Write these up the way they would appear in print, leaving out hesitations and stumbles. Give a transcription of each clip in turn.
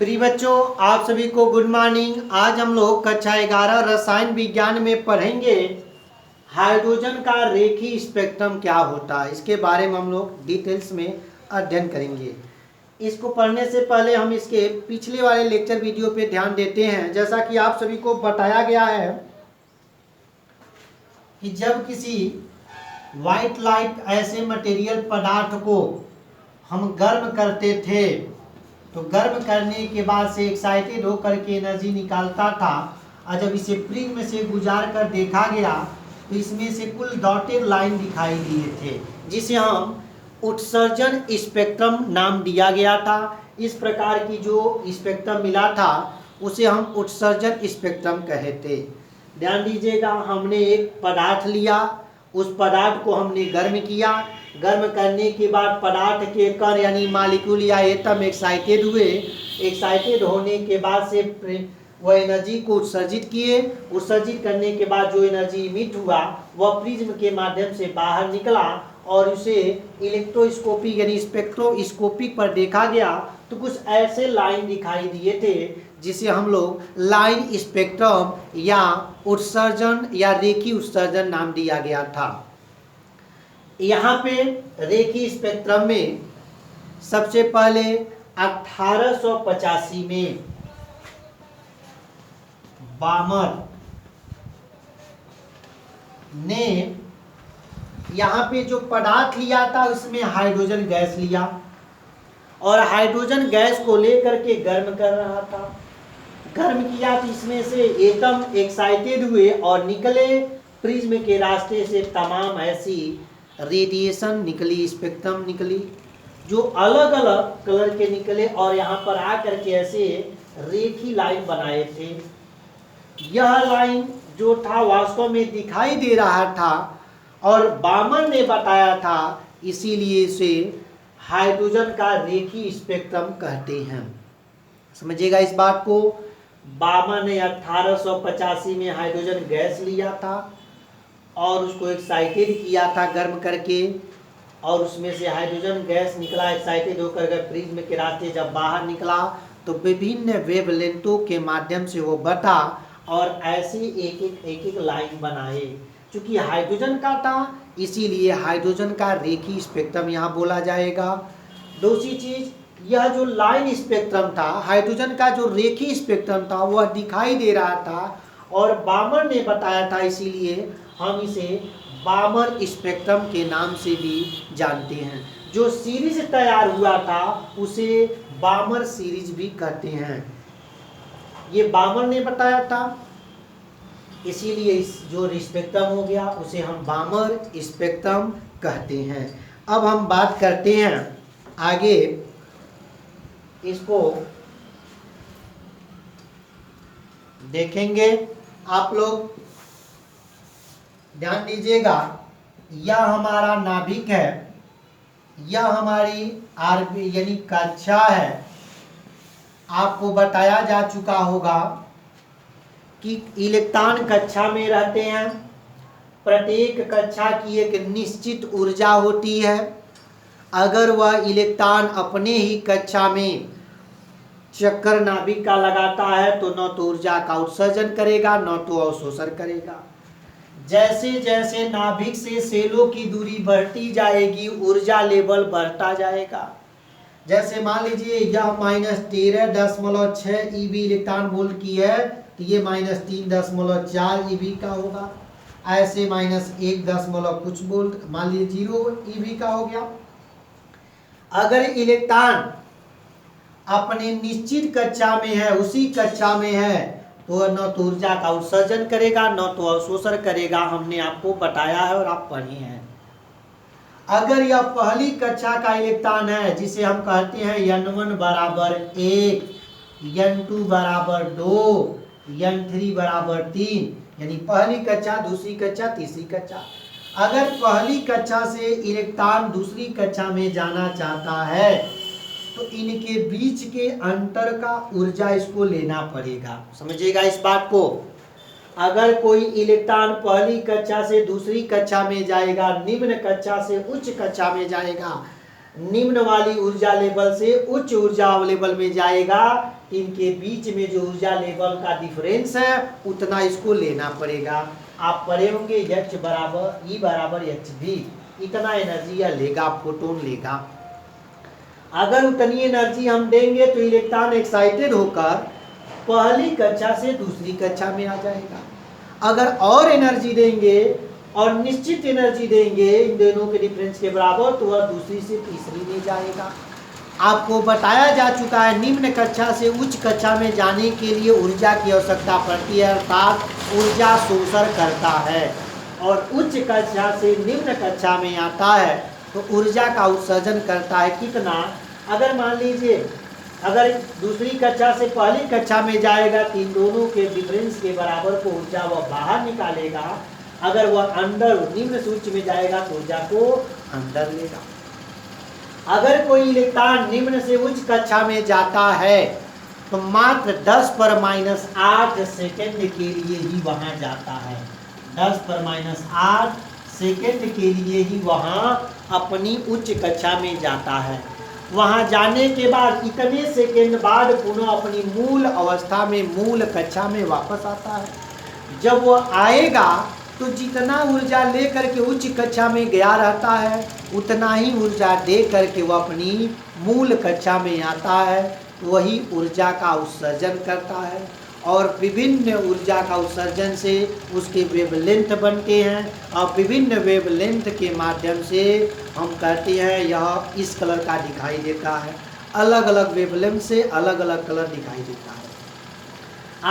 प्रिय बच्चों, आप सभी को गुड मॉर्निंग। आज हम लोग कक्षा 11 रसायन विज्ञान में पढ़ेंगे हाइड्रोजन का रेखीय स्पेक्ट्रम क्या होता है। इसके बारे में हम लोग डिटेल्स में अध्ययन करेंगे। इसको पढ़ने से पहले हम इसके पिछले वाले लेक्चर वीडियो पे ध्यान देते हैं। जैसा कि आप सभी को बताया गया है कि जब किसी व्हाइट लाइट ऐसे मटेरियल पदार्थ को हम गर्म करते थे तो गर्म करने के बाद से एक्साइटेड होकर के एनर्जी निकालता था, और जब इसे प्रिज्म से गुजार कर देखा गया तो इसमें से कुल डॉटेड लाइन दिखाई दिए थे, जिसे हम उत्सर्जन स्पेक्ट्रम नाम दिया गया था। इस प्रकार की जो स्पेक्ट्रम मिला था उसे हम उत्सर्जन स्पेक्ट्रम कहे थे। ध्यान दीजिएगा, हमने एक पदार्थ लिया, उस पदार्थ को हमने गर्म किया। गर्म करने के बाद पदार्थ के कण यानी मॉलिक्यूल या एटम एक्साइटेड हुए। एक्साइटेड होने के बाद से वह एनर्जी को उत्सर्जित किए। उत्सर्जित करने के बाद जो एनर्जी इमिट हुआ वह प्रिज्म के माध्यम से बाहर निकला और उसे इलेक्ट्रोस्कोपी यानी स्पेक्ट्रोस्कोपिक पर देखा गया तो कुछ ऐसे लाइन दिखाई दिए थे जिसे हम लोग लाइन स्पेक्ट्रम या उत्सर्जन या रेखीय उत्सर्जन नाम दिया गया था। यहाँ पे रेखीय स्पेक्ट्रम में सबसे पहले 1885 में बामर ने यहाँ पे जो पदार्थ लिया था उसमें हाइड्रोजन गैस लिया और हाइड्रोजन गैस को लेकर के गर्म कर रहा था। गर्म किया तो इसमें से एटम एक्साइटेड हुए और निकले। प्रिज्म के रास्ते से तमाम ऐसी रेडिएशन निकली, स्पेक्ट्रम निकली जो अलग अलग कलर के निकले और यहाँ पर आकर के ऐसे रेखीय लाइन बनाए थे। यह लाइन जो था वास्तव में दिखाई दे रहा था और बामर ने बताया था, इसीलिए इसे हाइड्रोजन का रेखीय स्पेक्ट्रम कहते हैं। समझिएगा इस बात को। बामर ने 1885 में हाइड्रोजन गैस लिया था और उसको एक्साइटेड किया था गर्म करके, और उसमें से हाइड्रोजन गैस निकला। एक्साइटेड होकर के प्रिज्म के रास्ते जब बाहर निकला तो विभिन्न वेवलेंथों के माध्यम से वो बटा और ऐसे एक एक लाइन बनाए। चूंकि हाइड्रोजन का था इसीलिए हाइड्रोजन का रेखीय स्पेक्ट्रम यहाँ बोला जाएगा। दूसरी चीज, यह जो लाइन स्पेक्ट्रम था, हाइड्रोजन का जो रेखीय स्पेक्ट्रम था वह दिखाई दे रहा था और बामर ने बताया था, इसीलिए हम इसे बामर स्पेक्ट्रम के नाम से भी जानते हैं। जो सीरीज तैयार हुआ था उसे बामर सीरीज भी कहते हैं। ये बामर ने बताया था, इसीलिए इस जो स्पेक्ट्रम हो गया उसे हम बामर स्पेक्ट्रम कहते हैं। अब हम बात करते हैं आगे, इसको देखेंगे। आप लोग ध्यान दीजिएगा, यह हमारा नाभिक है, यह हमारी आरबी यानी कक्षा है। आपको बताया जा चुका होगा कि इलेक्ट्रॉन कक्षा में रहते हैं। प्रत्येक कक्षा की एक निश्चित ऊर्जा होती है। अगर वह इलेक्ट्रॉन अपने ही कक्षा में चक्कर नाभिक का लगाता है तो न तो ऊर्जा का उत्सर्जन करेगा न तो अवशोषण करेगा। जैसे जैसे नाभिक से सेलों की दूरी बढ़ती जाएगी ऊर्जा लेवल बढ़ता जाएगा। जैसे मान लीजिए यह -13.6 EV इलेक्ट्रॉन वोल्ट की है तो ये -3.4 EV का होगा। ऐसे -1 कुछ वोल्ट, मान लीजिए 0 EV का हो गया। अगर इलेक्ट्रॉन अपने निश्चित कक्षा में है, उसी कक्षा में है, तो न तो ऊर्जा का उत्सर्जन करेगा न तो अवशोषण करेगा। हमने आपको बताया है और आप पढ़े हैं। अगर यह पहली कक्षा का इलेक्ट्रॉन है जिसे हम कहते हैं N1 बराबर 1, N2 बराबर 2, N3 बराबर 3, यानी पहली कक्षा, दूसरी कक्षा, तीसरी कक्षा। अगर पहली कक्षा से इलेक्ट्रॉन दूसरी कक्षा में जाना चाहता है तो इनके बीच के अंतर का ऊर्जा इसको लेना पड़ेगा। समझिएगा इस बात को। अगर कोई इलेक्ट्रॉन पहली कक्षा से दूसरी कक्षा में जाएगा, निम्न कक्षा से उच्च कक्षा में जाएगा, निम्न वाली ऊर्जा लेवल से उच्च ऊर्जा लेवल में जाएगा, इनके बीच में जो ऊर्जा लेवल का डिफरेंस है उतना इसको लेना पड़ेगा। आप पढ़े होंगे H बराबर E बराबर hv, इतना एनर्जी यह लेगा, फोटोन लेगा। अगर उतनी एनर्जी हम देंगे तो इलेक्ट्रॉन एक्साइटेड होकर पहली कक्षा से दूसरी कक्षा में आ जाएगा। अगर और एनर्जी देंगे और निश्चित एनर्जी देंगे इन दोनों के डिफरेंस के बराबर, तो वह दूसरी से तीसरी में जाएगा। आपको बताया जा चुका है निम्न कक्षा से उच्च कक्षा में जाने के लिए ऊर्जा की आवश्यकता पड़ती है, अर्थात ऊर्जा शोषण करता है। और उच्च कक्षा से निम्न कक्षा में आता है तो ऊर्जा का उत्सर्जन करता है। कितना? अगर मान लीजिए अगर दूसरी कक्षा से पहली कक्षा में जाएगा तो इन दोनों के डिफरेंस के बराबर को ऊर्जा वह बाहर निकालेगा। अगर वह अंदर निम्न से उच्च में जाएगा तो ऊर्जा को अंदर लेगा। अगर कोई इलेक्ट्रॉन निम्न से उच्च कक्षा में जाता है तो मात्र 10⁻8 सेकेंड के लिए ही वहां जाता है। 10⁻8 सेकेंड के लिए ही वहां अपनी उच्च कक्षा में जाता है। वहां जाने के बाद इतने सेकेंड बाद पुनः अपनी मूल अवस्था में, मूल कक्षा में वापस आता है। जब वह आएगा तो जितना ऊर्जा लेकर के उच्च कक्षा में गया रहता है उतना ही ऊर्जा दे करके वह अपनी मूल कक्षा में आता है, वही ऊर्जा का उत्सर्जन करता है। और विभिन्न ऊर्जा का उत्सर्जन से उसके वेवलेंथ बनते हैं और विभिन्न वेवलेंथ के माध्यम से हम कहते हैं यह इस कलर का दिखाई देता है। अलग अलग वेवलेंथ से अलग अलग कलर दिखाई देता है।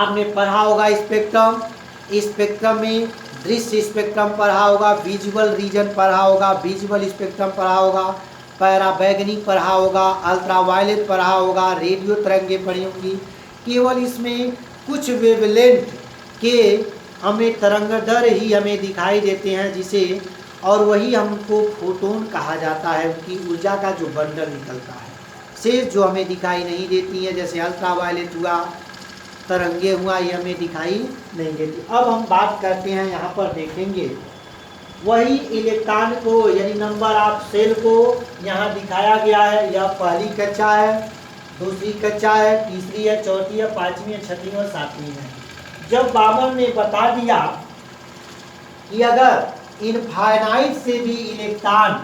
आपने पढ़ा होगा स्पेक्ट्रम, स्पेक्ट्रम में दृश्य स्पेक्ट्रम पढ़ा होगा, विजुअल रीजन पढ़ा होगा, विजुअल स्पेक्ट्रम पढ़ा होगा, पैराबैंगनी पढ़ा होगा, अल्ट्रावायलेट पढ़ा होगा, रेडियो तरंगे पढ़ी होंगी। केवल इसमें कुछ वेवलेंथ के हमें तरंगदर ही हमें दिखाई देते हैं जिसे, और वही हमको फोटोन कहा जाता है। उनकी ऊर्जा का जो बंडल निकलता है, शेष जो हमें दिखाई नहीं देती है जैसे अल्ट्रावायलेट हुआ, तरंगे हुआ, ये हमें दिखाई नहीं देती। अब हम बात करते हैं, यहाँ पर देखेंगे वही इलेक्ट्रॉन को यानी नंबर ऑफ सेल को यहाँ दिखाया गया है। यह पहली कक्षा है, दूसरी कक्षा है, तीसरी है, चौथी है, पांचवी है, छठवीं और सातवीं है। जब बामन ने बता दिया कि अगर इनफाइनाइट से भी इलेक्ट्रॉन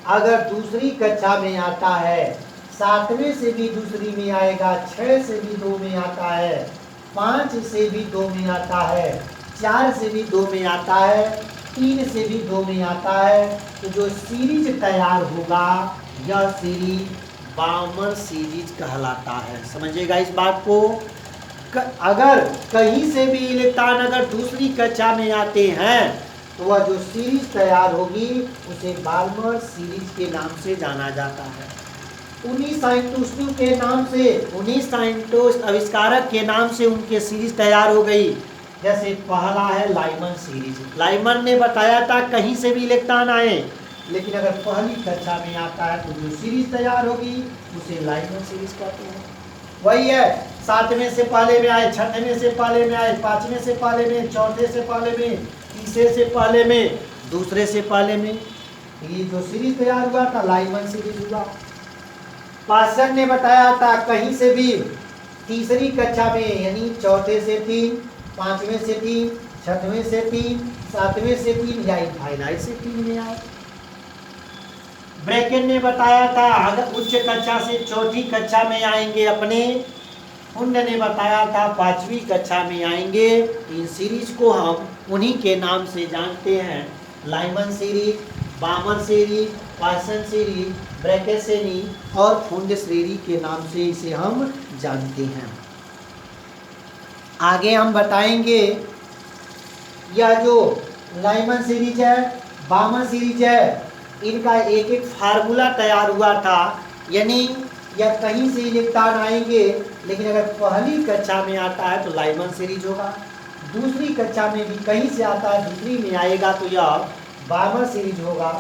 अगर दूसरी कक्षा में आता है, सातवें से भी दूसरी में आएगा, 6 से भी 2 में आता है, 5 से भी 2 में आता है, 4 से भी 2 में आता है, 3 से भी 2 में आता है, तो जो सीरीज तैयार होगा यह सीरीज बामन सीरीज कहलाता है। समझिएगा इस बात को। अगर कहीं से भी इलेक्ट्रॉन अगर दूसरी कक्षा में आते हैं तो वह जो सीरीज तैयार होगी उसे बाल्मर सीरीज के नाम से जाना जाता है। 19 साइंटिस्टों के नाम से, 19 साइंटिस्ट आविष्कारक के नाम से उनके सीरीज तैयार हो गई। जैसे पहला है लाइमन सीरीज। लाइमन ने बताया था कहीं से भी इलेक्ट्रॉन आए, लेकिन अगर पहली कक्षा में आता है तो जो सीरीज तैयार होगी उसे लाइमन सीरीज कहते हैं। वही है, 7वें से पहले में आए, 6वें से पहले में आए, 5वें से पहले में, 4थे से पहले में, तीसरे से पहले में, दूसरे से पहले में, ये जो सीरीज तैयार हुआ था लाइमन सीरीज हुआ। पासन ने बताया था कहीं से भी तीसरी कक्षा में यानी 4थे से 3, 5वें से 3, 6वें से 3, 7वें से 3 या इनफाइनाइट से 3 में आए। ब्रैकेट ने बताया था अगर उच्च कक्षा से चौथी कक्षा में आएंगे अपने। हुंड ने बताया था 5वीं कक्षा में आएंगे। इन सीरीज को हम उन्हीं के नाम से जानते हैं, लाइमन सीरीज, बामन सीरीज, पासन सीरीज, ब्रैकेट सीरीज और फुंड सीरीज के नाम से इसे हम जानते हैं। आगे हम बताएंगे यह जो लाइमन सीरीज है, बामन सीरीज है, इनका एक एक फार्मूला तैयार हुआ था। यानी यह कहीं से इलेक्ट्रॉन आएंगे, लेकिन अगर पहली कक्षा में आता है तो लाइमन सीरीज होगा, दूसरी कक्षा में भी कहीं से आता है दूसरी में आएगा तो यह बामन सीरीज होगा।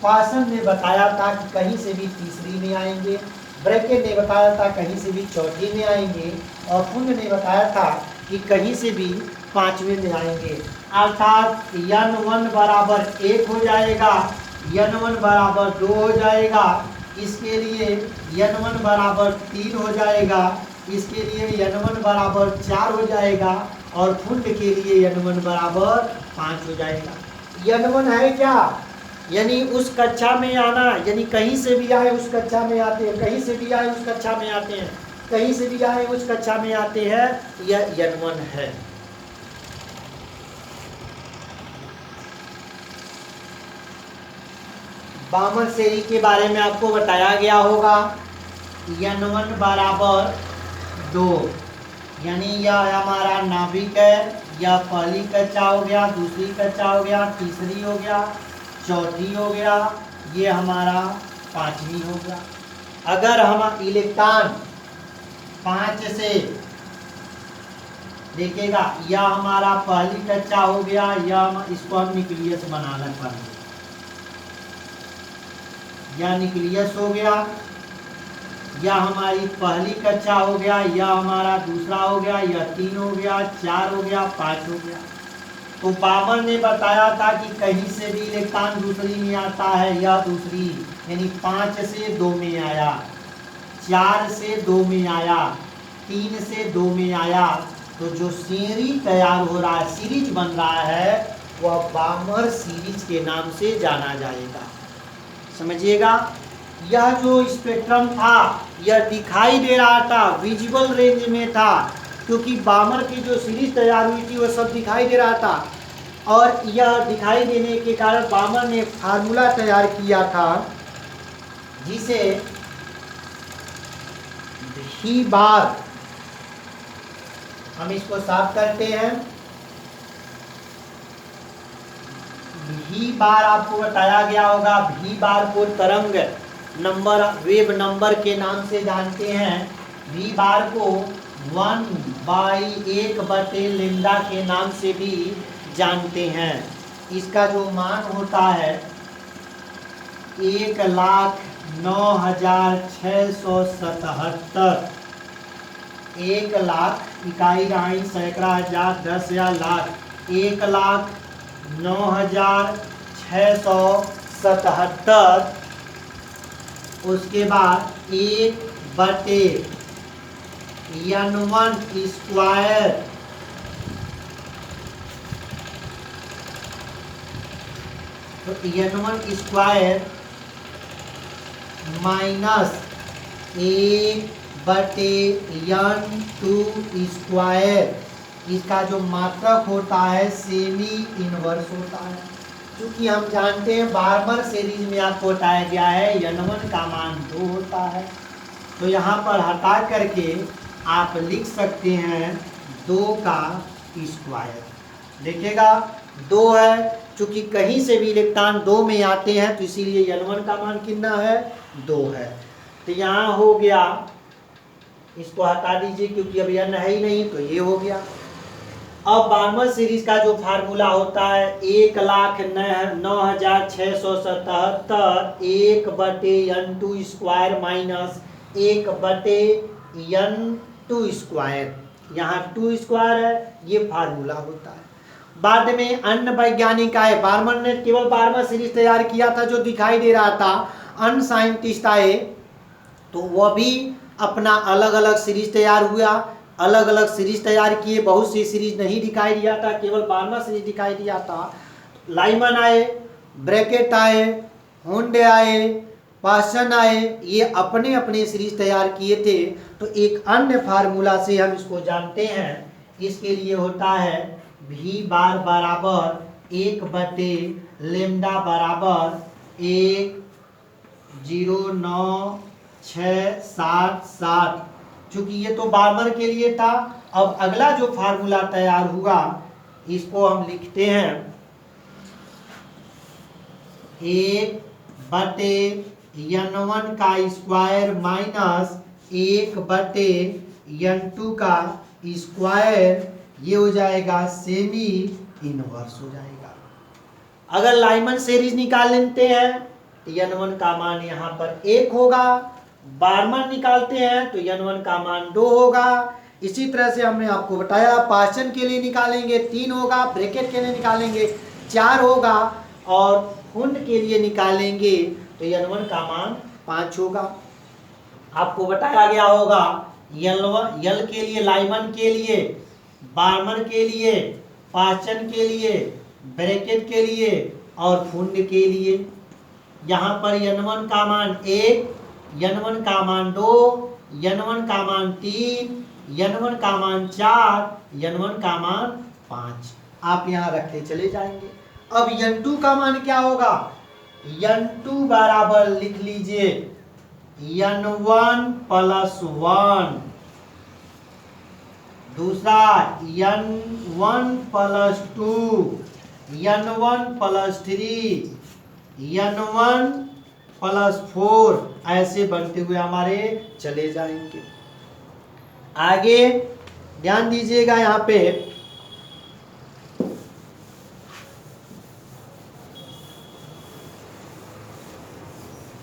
पासन ने बताया था कि कहीं से भी तीसरी में आएंगे, ब्रैकेट ने बताया था कहीं से भी चौथी में आएंगे और फुंड ने बताया था कि कहीं से भी 5वें में आएंगे। अर्थात N1 बराबर 1 हो जाएगा, N1 बराबर 2 हो जाएगा, इसके लिए n1 बराबर 3 हो जाएगा, इसके लिए n1 बराबर 4 हो जाएगा और फुंड के लिए n1 बराबर 5 हो जाएगा। n1 है क्या, यानी उस कक्षा में आना, यानी कहीं से भी आए उस कक्षा में आते हैं, कहीं से भी आए उस कक्षा में आते हैं, कहीं से भी आए उस कक्षा में आते हैं, यह n1 है। बामन श्रेणी के बारे में आपको बताया गया होगा, n1 बराबर 2, यानी यह हमारा नाभिक है, यह पहली कक्षा हो गया, दूसरी कक्षा हो गया, तीसरी हो गया, चौथी हो गया, ये हमारा पांचवी हो गया। अगर हम इलेक्ट्रॉन 5 से देखिएगा, यह हमारा पहली कक्षा हो गया, यह इसको हम न्यूक्लियस बनाना पड़ेगा, यह न्यूक्लियस हो गया, यह हमारी पहली कक्षा हो गया, यह हमारा दूसरा हो गया, यह 3 हो गया, 4 हो गया, 5 हो गया। तो बामन ने बताया था कि कहीं से भी इलेक्ट्रॉन दूसरी में आता है, यह दूसरी, यानी 5 से 2 में आया, 4 से 2 में आया, 3 से 2 में आया, तो जो सीरीज तैयार हो रहा है, सीरीज बन रहा है, वह बामर सीरीज के नाम से जाना जाएगा। समझिएगा, यह जो स्पेक्ट्रम था यह दिखाई दे रहा था, विजिबल रेंज में था, क्योंकि बामर की जो सीरीज तैयार हुई थी वह सब दिखाई दे रहा था, और यह दिखाई देने के कारण बामर ने फार्मूला तैयार किया था, जिसे भी बार, हम इसको साफ करते हैं, भी बार आपको बताया गया होगा, भी बार को तरंग नंबर, वेव नंबर के नाम से जानते हैं, भी बार को 1/1 के नाम से भी जानते हैं। इसका जो मान होता है 1,09,677, 1,00,000 इकाई राई सैकड़ा हजार 10,000 लाख, 1,09,677, उसके बाद 1/n1 स्क्वायर, तो n1 square minus 1/n2 square, इसका जो मात्रक होता है सेमी इनवर्स होता है। क्योंकि हम जानते हैं बार्बर सीरीज में आपको बताया गया है n1 का मान 2 होता है, तो यहाँ पर हटा करके आप लिख सकते हैं 2 का स्क्वायर। देखिएगा 2 है, चूंकि कहीं से भी इलेक्ट्रॉन 2 में आते हैं, तो इसीलिए n1 का मान कितना है, 2 है। तो यहाँ हो गया, इसको हटा दीजिए क्योंकि अब n है ही नहीं, तो ये हो गया। अब बार्मर सीरीज का जो फार्मूला होता है 1,09,677 1/n2 square minus 1/n2 square, यहाँ 2 स्क्वायर है, ये फार्मूला होता है। बाद में अन्य वैज्ञानिक आए, बार्मर ने केवल बार्मर सीरीज तैयार किया था जो दिखाई दे रहा था, अन्य साइंटिस्ट आए तो वह भी अपना अलग अलग सीरीज तैयार हुआ, अलग अलग सीरीज तैयार किए, बहुत सी सीरीज नहीं दिखाई दिया था, केवल बार्मर सीरीज दिखाई दिया था। लाइमन आए, ब्रैकेट आए, हुंडे आए, पासन आए, ये अपने अपने सीरीज तैयार किए थे। तो एक अन्य फार्मूला से हम इसको जानते हैं, इसके लिए होता है भी बार बराबर 1/λ बराबर 1,09,677। चूंकि ये तो बार्मर के लिए था। अब अगला जो फार्मूला तैयार हुआ इसको हम लिखते हैं 1/n1 का स्क्वायर माइनस 1/n2 का स्क्वायर, ये हो जाएगा सेमी इनवर्स हो जाएगा। अगर लाइमन सीरीज निकाल लेते हैं तो n1 का मान यहाँ पर 1 होगा, बार्मर निकालते हैं तो n1 का मान 2 होगा। इसी तरह से हमने आपको बताया पाचन के लिए निकालेंगे 3 होगा, ब्रैकेट के लिए निकालेंगे 4 होगा, और हुंड के लिए निकालेंगे तो n1 का मान 5 होगा। आपको बताया गया होगा यल के लिए, लाइमन के लिए, बार्मर के लिए, पाचन के लिए, ब्रैकेट के लिए और फुंड के लिए। यहाँ पर n1 का मान 1, n1 का मान 2, n1 का मान 3, n1 का मान 4, n1 का मान 5 आप यहाँ रखते चले जाएंगे। अब n2 का मान क्या होगा? n2 बराबर लिख लीजिए n1 प्लस 1, दूसरा n1 plus 2, n1 plus 3, n1 plus 4, ऐसे बनते हुए हमारे चले जाएंगे। आगे ध्यान दीजिएगा, यहाँ पे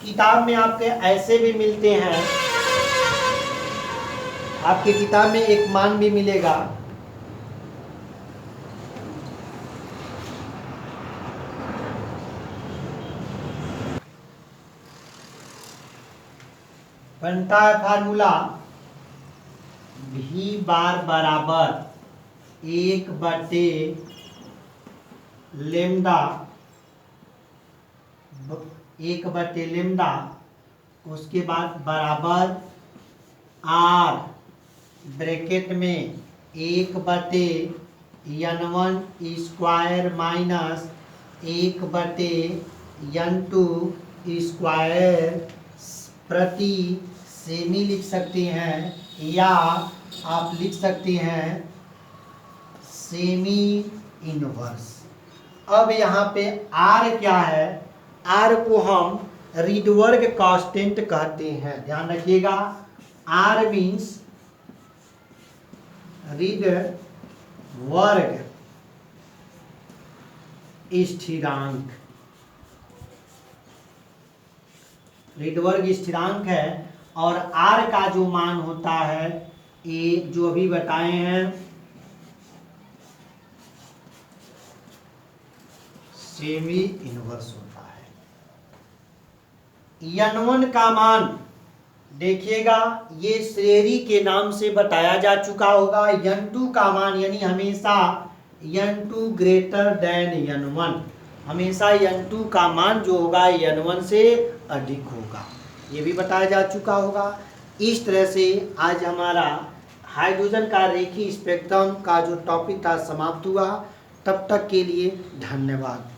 किताब में आपके ऐसे भी मिलते हैं, आपके किताब में एक मान भी मिलेगा, बनता है फार्मूला V बार बराबर 1/लेम्डा, उसके बाद बराबर R ब्रैकेट में 1/n1 square minus 1/n2 square प्रति सेमी लिख सकते हैं, या आप लिख सकते हैं सेमी इनवर्स। अब यहाँ पे R क्या है? R को हम रीडवर्ग कांस्टेंट कहते हैं, ध्यान रखिएगा। R मीन्स रीडवर्ग स्थिरांक, रीडवर्ग स्थिरांक है। और R का जो मान होता है, एक जो अभी बताए हैं सेमी इनवर्स होता है। n1 का मान देखिएगा, ये श्रेणी के नाम से बताया जा चुका होगा। n2 का मान यानी हमेशा n2 ग्रेटर देन n1, हमेशा n2 का मान जो होगा n1 से अधिक होगा, ये भी बताया जा चुका होगा। इस तरह से आज हमारा हाइड्रोजन का रेखीय स्पेक्ट्रम का जो टॉपिक था समाप्त हुआ। तब तक के लिए धन्यवाद।